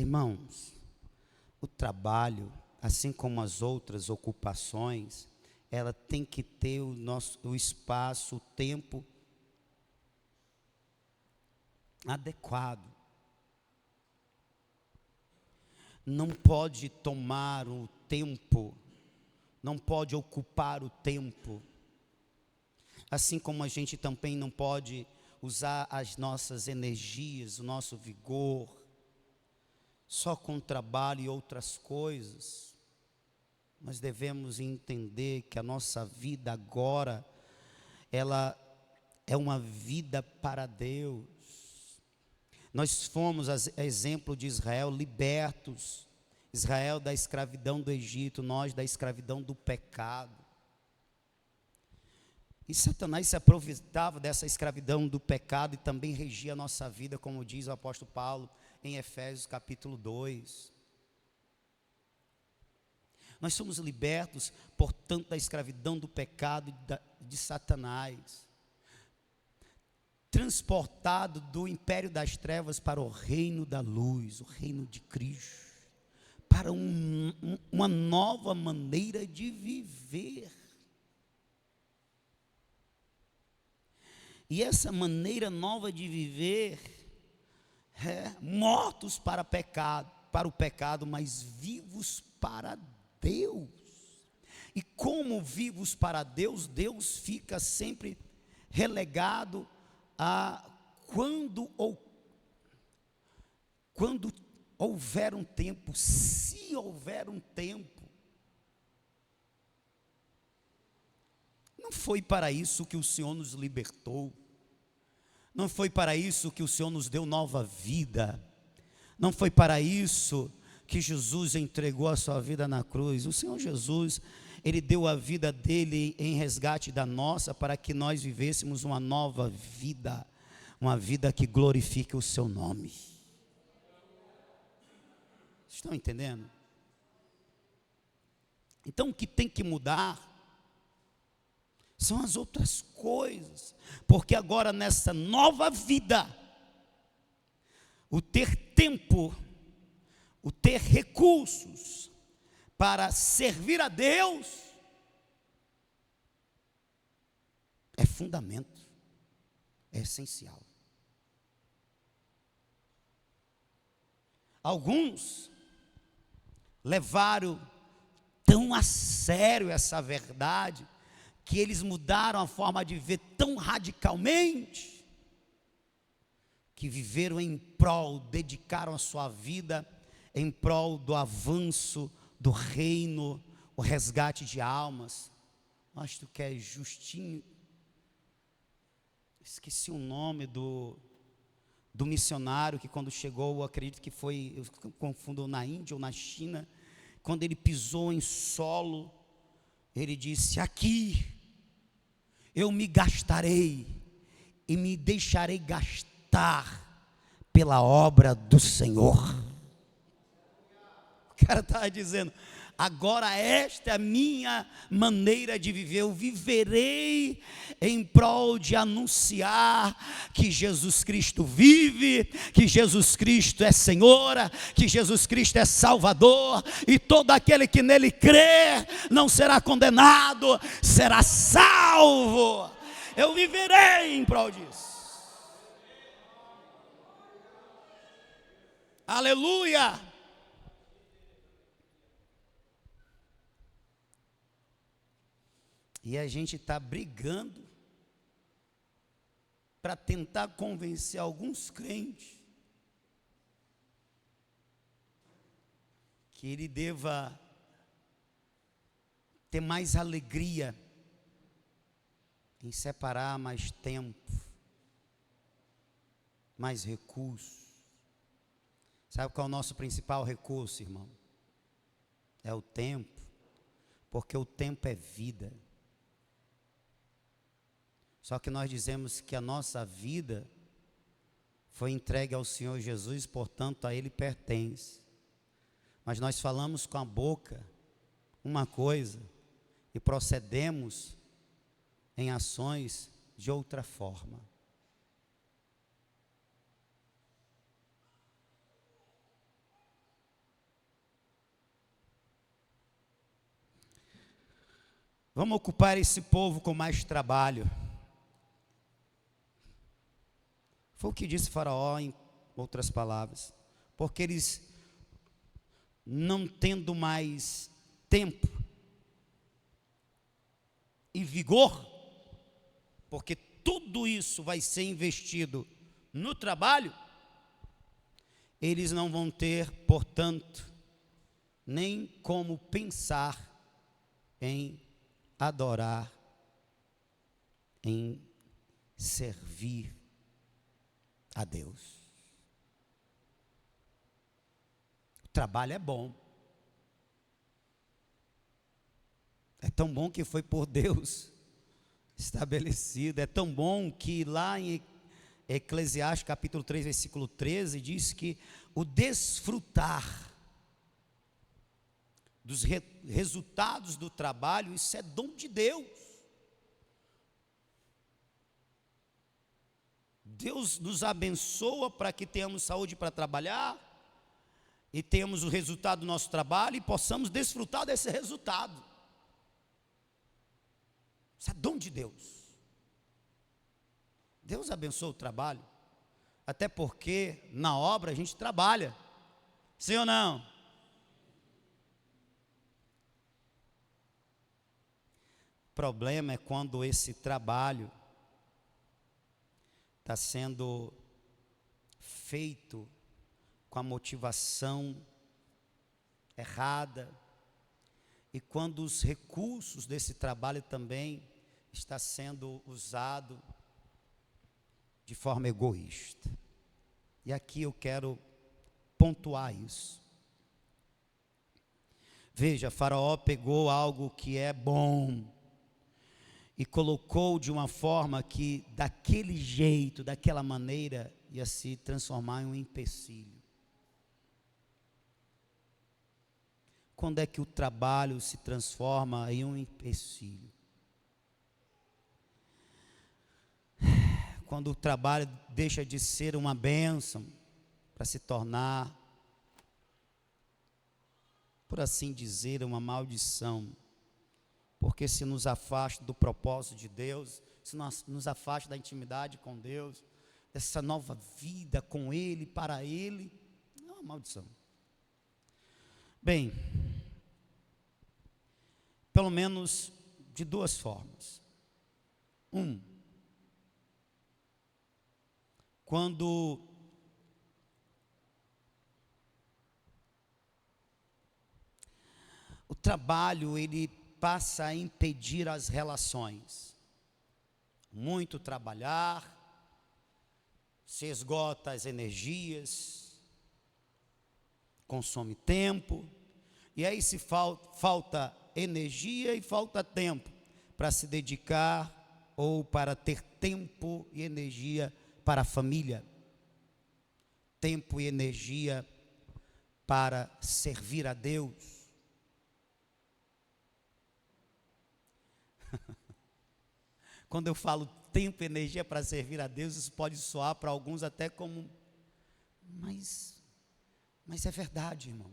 Irmãos, o trabalho, assim como as outras ocupações, ela tem que ter o espaço, o tempo adequado. Não pode tomar o tempo, não pode ocupar o tempo. Assim como a gente também não pode usar as nossas energias, o nosso vigor, só com trabalho e outras coisas. Nós devemos entender que a nossa vida agora, ela é uma vida para Deus. Nós fomos, exemplo de Israel, libertos. Israel da escravidão do Egito, nós da escravidão do pecado. E Satanás se aproveitava dessa escravidão do pecado e também regia a nossa vida, como diz o apóstolo Paulo em Efésios capítulo 2. Nós somos libertos, portanto, da escravidão do pecado de Satanás, transportado do império das trevas para o reino da luz, o reino de Cristo, para uma nova maneira de viver. E essa maneira nova de viver mortos para o pecado, mas vivos para Deus. E como vivos para Deus, Deus fica sempre relegado a quando houver um tempo, se houver um tempo. Não foi para isso que o Senhor nos libertou. Não foi para isso que o Senhor nos deu nova vida. Não foi para isso que Jesus entregou a sua vida na cruz. O Senhor Jesus, Ele deu a vida dele em resgate da nossa, para que nós vivêssemos uma nova vida, uma vida que glorifique o seu nome. Estão entendendo? Então o que tem que mudar são as outras coisas, porque agora nessa nova vida, o ter tempo, o ter recursos para servir a Deus, é fundamento, é essencial. Alguns levaram tão a sério essa verdade, que eles mudaram a forma de viver tão radicalmente, que viveram em prol, dedicaram a sua vida em prol do avanço do reino, o resgate de almas. Acho que é Justinho, esqueci o nome do missionário que quando chegou, acredito que foi, eu confundo, na Índia ou na China, quando ele pisou em solo, ele disse: aqui eu me gastarei e me deixarei gastar pela obra do Senhor. O cara estava dizendo: agora esta é a minha maneira de viver. Eu viverei em prol de anunciar que Jesus Cristo vive, que Jesus Cristo é Senhor, que Jesus Cristo é Salvador, e todo aquele que nele crê não será condenado, será salvo. Eu viverei em prol disso. Aleluia. E a gente está brigando para tentar convencer alguns crentes que ele deva ter mais alegria em separar mais tempo, mais recursos. Sabe qual é o nosso principal recurso, irmão? É o tempo, porque o tempo é vida. Só que nós dizemos que a nossa vida foi entregue ao Senhor Jesus, portanto a Ele pertence. Mas nós falamos com a boca uma coisa e procedemos em ações de outra forma. Vamos ocupar esse povo com mais trabalho. Foi o que disse Faraó, em outras palavras. Porque eles, não tendo mais tempo e vigor, porque tudo isso vai ser investido no trabalho, eles não vão ter, portanto, nem como pensar em adorar, em servir a Deus. O trabalho é bom. É tão bom que foi por Deus estabelecido. É tão bom que lá em Eclesiastes capítulo 3, versículo 13, diz que o desfrutar dos resultados do trabalho, isso é dom de Deus. Deus nos abençoa para que tenhamos saúde para trabalhar e tenhamos o resultado do nosso trabalho e possamos desfrutar desse resultado. Isso é dom de Deus. Deus abençoa o trabalho, até porque na obra a gente trabalha, sim ou não? O problema é quando esse trabalho está sendo feito com a motivação errada e quando os recursos desse trabalho também está sendo usado de forma egoísta. E aqui eu quero pontuar isso. Veja, Faraó pegou algo que é bom e colocou de uma forma que daquele jeito, daquela maneira, ia se transformar em um empecilho. Quando é que o trabalho se transforma em um empecilho? Quando o trabalho deixa de ser uma bênção para se tornar, por assim dizer, uma maldição. Porque se nos afasta do propósito de Deus, se nos afasta da intimidade com Deus, dessa nova vida com Ele, para Ele, é uma maldição. Bem, pelo menos de duas formas. Quando o trabalho, ele passa a impedir as relações. Muito trabalhar, se esgota as energias, consome tempo, e aí se falta energia e falta tempo para se dedicar ou para ter tempo e energia para a família, tempo e energia para servir a Deus. Quando eu falo tempo e energia para servir a Deus, isso pode soar para alguns até como, mas é verdade, irmão.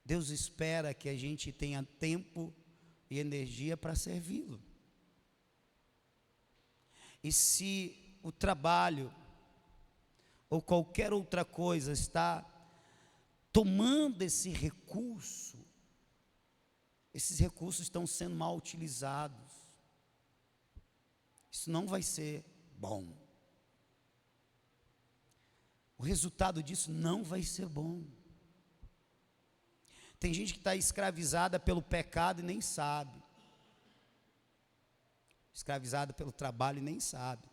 Deus espera que a gente tenha tempo e energia para servi-lo. E se o trabalho ou qualquer outra coisa está tomando esse recurso, esses recursos estão sendo mal utilizados, isso não vai ser bom. O resultado disso não vai ser bom. Tem gente que está escravizada pelo pecado e nem sabe. Escravizada pelo trabalho e nem sabe.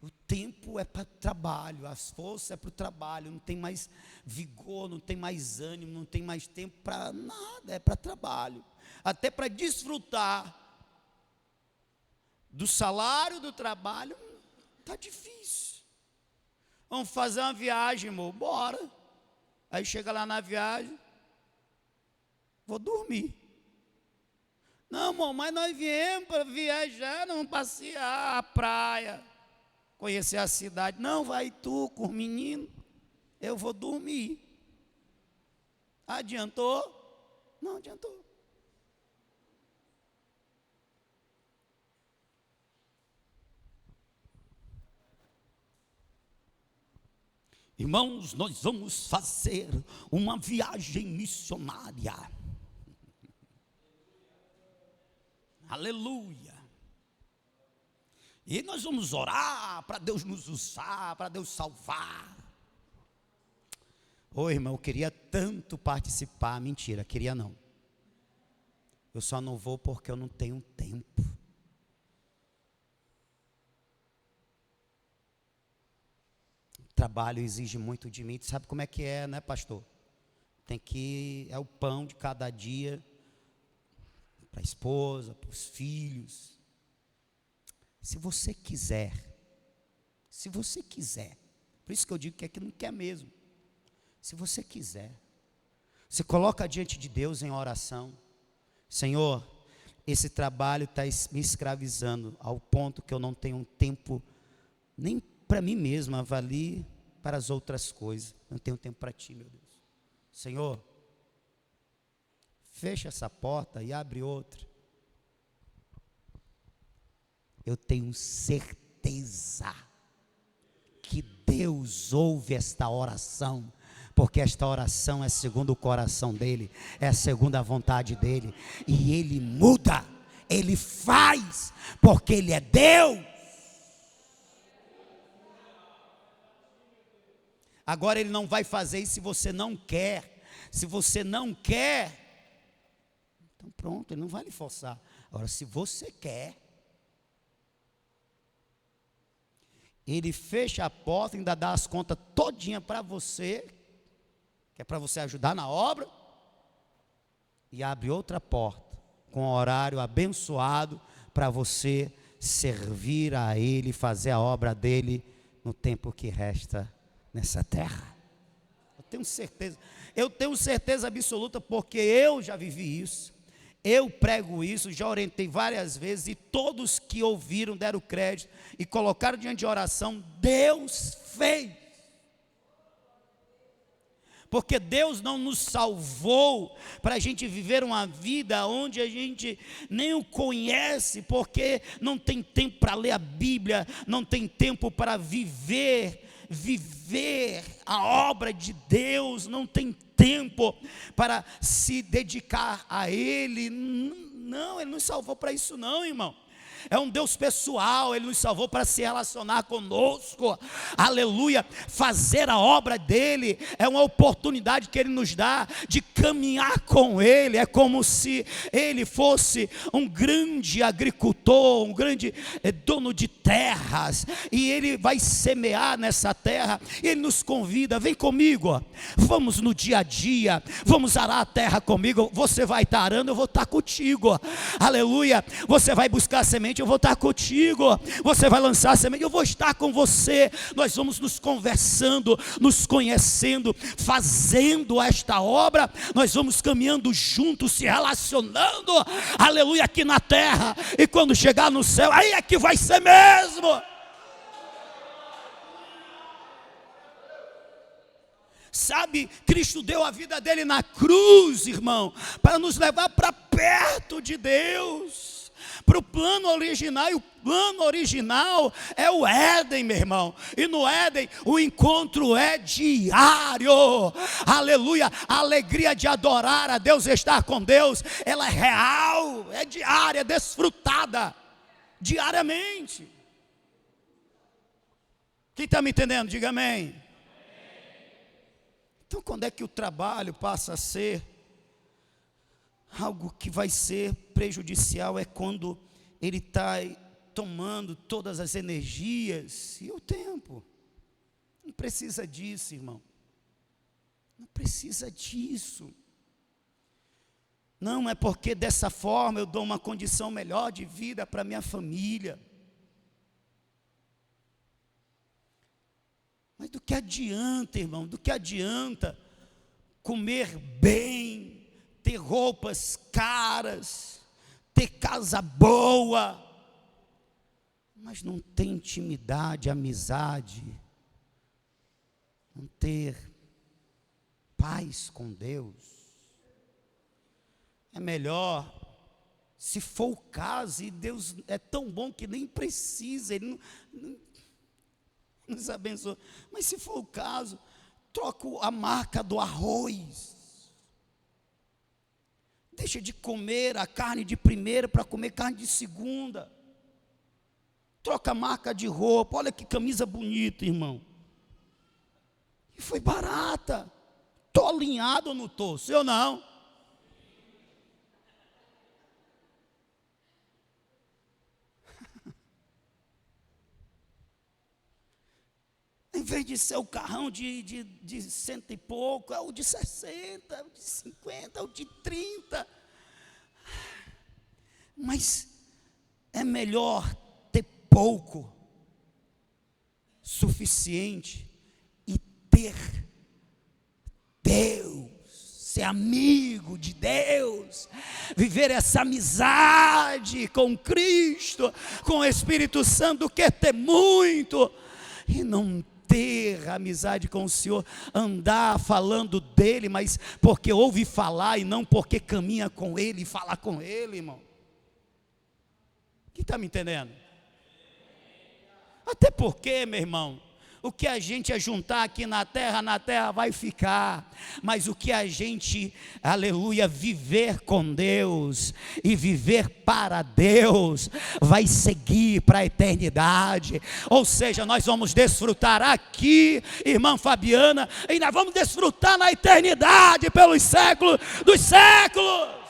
O tempo é para trabalho, as forças é para o trabalho, não tem mais vigor, não tem mais ânimo, não tem mais tempo para nada, é para trabalho. Até para desfrutar do salário do trabalho, está difícil. Vamos fazer uma viagem, amor, bora. Aí chega lá na viagem, vou dormir. Não, amor, mas nós viemos para viajar, não passear a praia, conhecer a cidade. Não, vai tu com o menino, eu vou dormir. Adiantou? Não adiantou. Irmãos, nós vamos fazer uma viagem missionária. Aleluia. E nós vamos orar para Deus nos usar, para Deus salvar. Ô irmão, eu queria tanto participar. Mentira, queria não. Eu só não vou porque eu não tenho tempo. O trabalho exige muito de mim. Tu sabe como é que é, né, pastor? Tem que, é o pão de cada dia, para a esposa, para os filhos. Se você quiser, por isso que eu digo que aqui não quer mesmo. Se você quiser, você coloca diante de Deus em oração. Senhor, esse trabalho está me escravizando ao ponto que eu não tenho tempo nem para mim mesmo, avalie para as outras coisas. Não tenho tempo para ti, meu Deus. Senhor, fecha essa porta e abre outra. Eu tenho certeza que Deus ouve esta oração, porque esta oração é segundo o coração dele, é segundo a vontade dele, e ele muda, ele faz, porque ele é Deus. Agora ele não vai fazer isso se você não quer. Se você não quer, então pronto, ele não vai lhe forçar. Agora, se você quer, ele fecha a porta, ainda dá as contas todinha para você, que é para você ajudar na obra, e abre outra porta, com horário abençoado, para você servir a ele, fazer a obra dele, no tempo que resta nessa terra. Eu tenho certeza absoluta, porque eu já vivi isso, eu prego isso, já orientei várias vezes, e todos que ouviram, deram crédito, e colocaram diante de oração, Deus fez. Porque Deus não nos salvou para a gente viver uma vida onde a gente nem o conhece, porque não tem tempo para ler a Bíblia, não tem tempo para viver a obra de Deus, não tem tempo para se dedicar a Ele. Não, Ele não nos salvou para isso não, irmão. É um Deus pessoal, Ele nos salvou para se relacionar conosco, aleluia. Fazer a obra dEle é uma oportunidade que Ele nos dá de caminhar com Ele. É como se Ele fosse um grande agricultor, um grande dono de terras, e Ele vai semear nessa terra, e Ele nos convida, vem comigo, vamos no dia a dia, vamos arar a terra comigo. Você vai estar arando, eu vou estar contigo, aleluia. Você vai buscar a semente, eu vou estar contigo. Você vai lançar a semente, eu vou estar com você. Nós vamos nos conversando, nos conhecendo, fazendo esta obra. Nós vamos caminhando juntos, se relacionando, aleluia, aqui na terra. E quando chegar no céu, aí é que vai ser mesmo. Sabe, Cristo deu a vida dele na cruz, irmão, para nos levar para perto de Deus, para o plano original. E o plano original é o Éden, meu irmão. E no Éden o encontro é diário, aleluia. A alegria de adorar a Deus, estar com Deus, ela é real, é diária, é desfrutada diariamente. Quem está me entendendo, diga amém. Então, quando é que o trabalho passa a ser algo que vai ser prejudicial? É quando ele está tomando todas as energias e o tempo. Não precisa disso, irmão. Não precisa disso. Não é porque dessa forma eu dou uma condição melhor de vida para minha família. Mas do que adianta, irmão? Do que adianta comer bem, ter roupas caras, ter casa boa, mas não ter intimidade, amizade, não ter paz com Deus. É melhor, se for o caso, e Deus é tão bom que nem precisa, Ele não nos abençoa. Mas se for o caso, troca a marca do arroz. Deixa de comer a carne de primeira para comer carne de segunda. Troca a marca de roupa. Olha que camisa bonita, irmão. E foi barata. Estou alinhado ou não estou? Sim ou não? Em vez de ser o carrão de cento e pouco, é o de 60, é o de 50, é o de 30. Mas é melhor ter pouco, suficiente, e ter Deus, ser amigo de Deus, viver essa amizade com Cristo, com o Espírito Santo, do que ter muito e não ter amizade com o Senhor, andar falando dele, mas porque ouve falar e não porque caminha com ele e fala com ele, irmão. Quem está me entendendo? Até porque, meu irmão, o que a gente ajuntar aqui na terra vai ficar. Mas o que a gente, aleluia, viver com Deus e viver para Deus, vai seguir para a eternidade. Ou seja, nós vamos desfrutar aqui, irmã Fabiana, e nós vamos desfrutar na eternidade pelos séculos dos séculos.